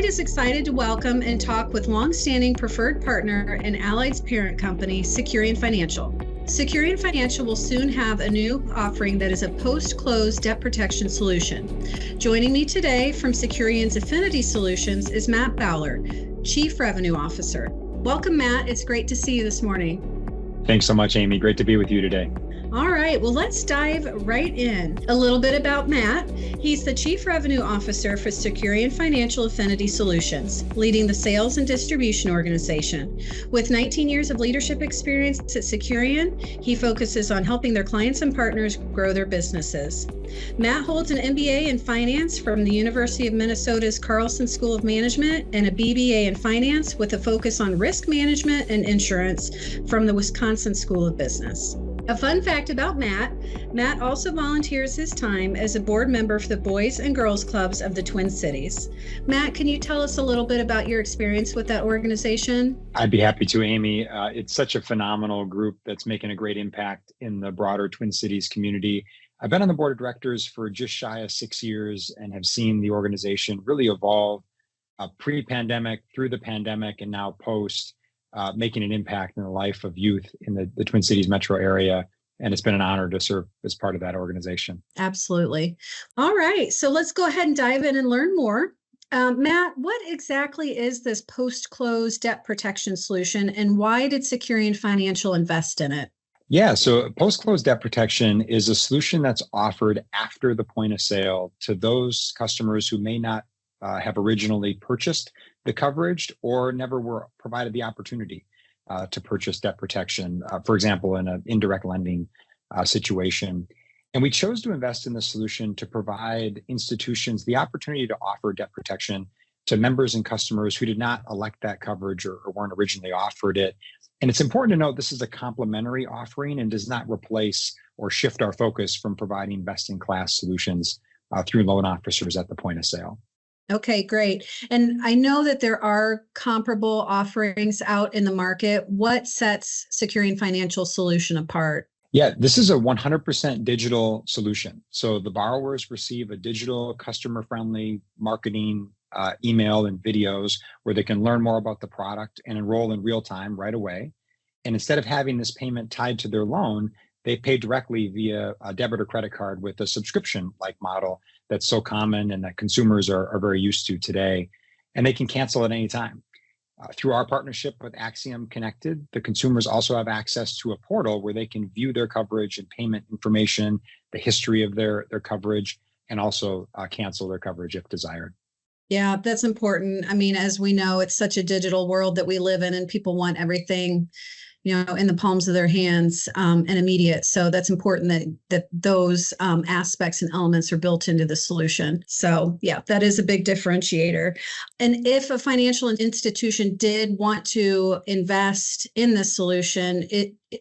Allied is excited to welcome and talk with longstanding preferred partner and Allied's parent company, Securian Financial. Securian Financial will soon have a new offering that is a post-close debt protection solution. Joining me today from Securian's Affinity Solutions is Matt Bauler, Chief Revenue Officer. Welcome, Matt. It's great to see you this morning. Thanks so much, Amy. Great to be with you today. All right, well, let's dive right in. A little bit about Matt. He's the Chief Revenue Officer for Securian Financial Affinity Solutions, leading the sales and distribution organization. With 19 years of leadership experience at Securian, he focuses on helping their clients and partners grow their businesses. Matt holds an MBA in Finance from the University of Minnesota's Carlson School of Management and a BBA in Finance with a focus on risk management and insurance from the Wisconsin School of Business. A fun fact about Matt also volunteers his time as a board member for the Boys and Girls Clubs of the Twin Cities. Matt, can you tell us a little bit about your experience with that organization? I'd be happy to, Amy. It's such a phenomenal group that's making a great impact in the broader Twin Cities community. I've been on the board of directors for just shy of 6 years and have seen the organization really evolve pre-pandemic, through the pandemic, and now post. Making an impact in the life of youth in the Twin Cities metro area. And it's been an honor to serve as part of that organization. Absolutely. All right. So let's go ahead and dive in and learn more. Matt, what exactly is this post-close debt protection solution and why did Securian Financial invest in it? Yeah, so post-close debt protection is a solution that's offered after the point of sale to those customers who may not have originally purchased the coverage or never were provided the opportunity to purchase debt protection, for example, in an indirect lending situation. And we chose to invest in the solution to provide institutions the opportunity to offer debt protection to members and customers who did not elect that coverage or weren't originally offered it. And it's important to note this is a complementary offering and does not replace or shift our focus from providing best-in-class solutions through loan officers at the point of sale. Okay, great. And I know that there are comparable offerings out in the market. What sets Securian Financial Solution apart? Yeah, this is a 100% digital solution. So the borrowers receive a digital, customer-friendly marketing email and videos where they can learn more about the product and enroll in real time right away. And instead of having this payment tied to their loan, they pay directly via a debit or credit card with a subscription-like model that's so common and that consumers are very used to today. And they can cancel at any time. Through our partnership with Axiom Connected, the consumers also have access to a portal where they can view their coverage and payment information, the history of their coverage, and also cancel their coverage if desired. Yeah, that's important. I mean, as we know, it's such a digital world that we live in and people want everything in the palms of their hands and immediate. So that's important that those aspects and elements are built into the solution. So yeah, that is a big differentiator. And if a financial institution did want to invest in this solution,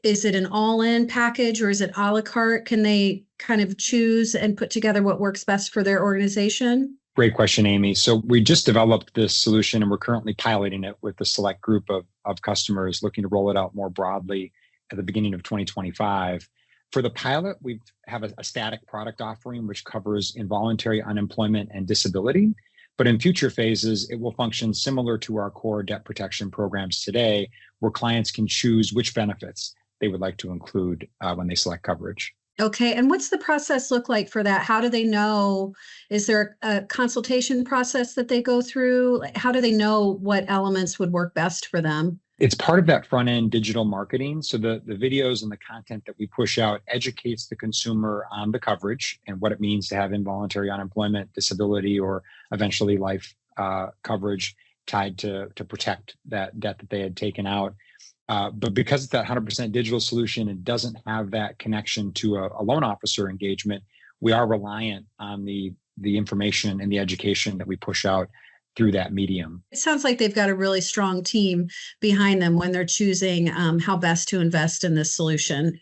is it an all-in package or is it a la carte? Can they kind of choose and put together what works best for their organization? Great question, Amy. So we just developed this solution and we're currently piloting it with a select group of customers looking to roll it out more broadly at the beginning of 2025. For the pilot, we have a static product offering which covers involuntary unemployment and disability. But in future phases, it will function similar to our core debt protection programs today, where clients can choose which benefits they would like to include when they select coverage. Okay. And what's the process look like for that? How do they know? Is there a consultation process that they go through? How do they know what elements would work best for them? It's part of that front end digital marketing. So the videos and the content that we push out educates the consumer on the coverage and what it means to have involuntary unemployment, disability, or eventually life coverage tied to protect that debt that they had taken out. But because it's that 100% digital solution and doesn't have that connection to a loan officer engagement, we are reliant on the information and the education that we push out through that medium. It sounds like they've got a really strong team behind them when they're choosing how best to invest in this solution.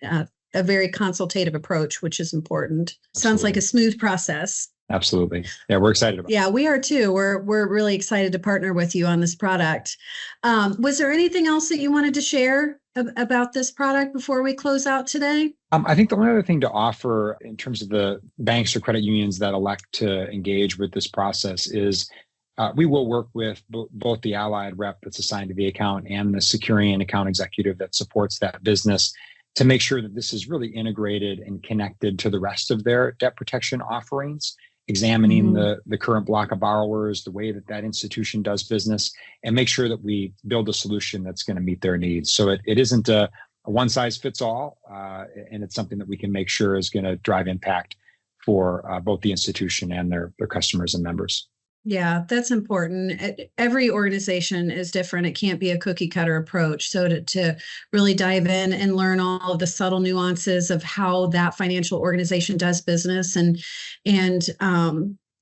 A very consultative approach, which is important. Absolutely. Sounds like a smooth process. Absolutely. Yeah, we're excited about it. Yeah, we are too. We're really excited to partner with you on this product. Was there anything else that you wanted to share about this product before we close out today? I think the only other thing to offer in terms of the banks or credit unions that elect to engage with this process is we will work with both the allied rep that's assigned to the account and the Securian account executive that supports that business to make sure that this is really integrated and connected to the rest of their debt protection offerings, examining the current block of borrowers, the way that that institution does business, and make sure that we build a solution that's going to meet their needs. So it isn't a one size fits all, and it's something that we can make sure is going to drive impact for both the institution and their customers and members. Yeah, that's important. Every organization is different. It can't be a cookie cutter approach. So to really dive in and learn all of the subtle nuances of how that financial organization does business and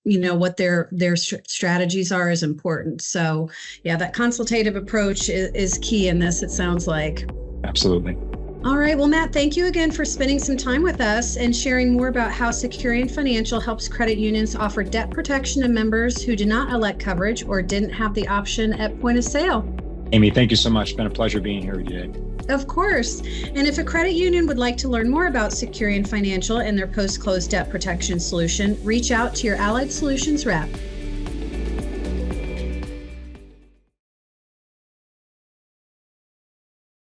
what their strategies are is important. So yeah, that consultative approach is key in this, it sounds like. Absolutely. All right. Well, Matt, thank you again for spending some time with us and sharing more about how Securian Financial helps credit unions offer debt protection to members who did not elect coverage or didn't have the option at point of sale. Amy, thank you so much. It's been a pleasure being here with you today. Of course. And if a credit union would like to learn more about Securian Financial and their post-close debt protection solution, reach out to your Allied Solutions rep.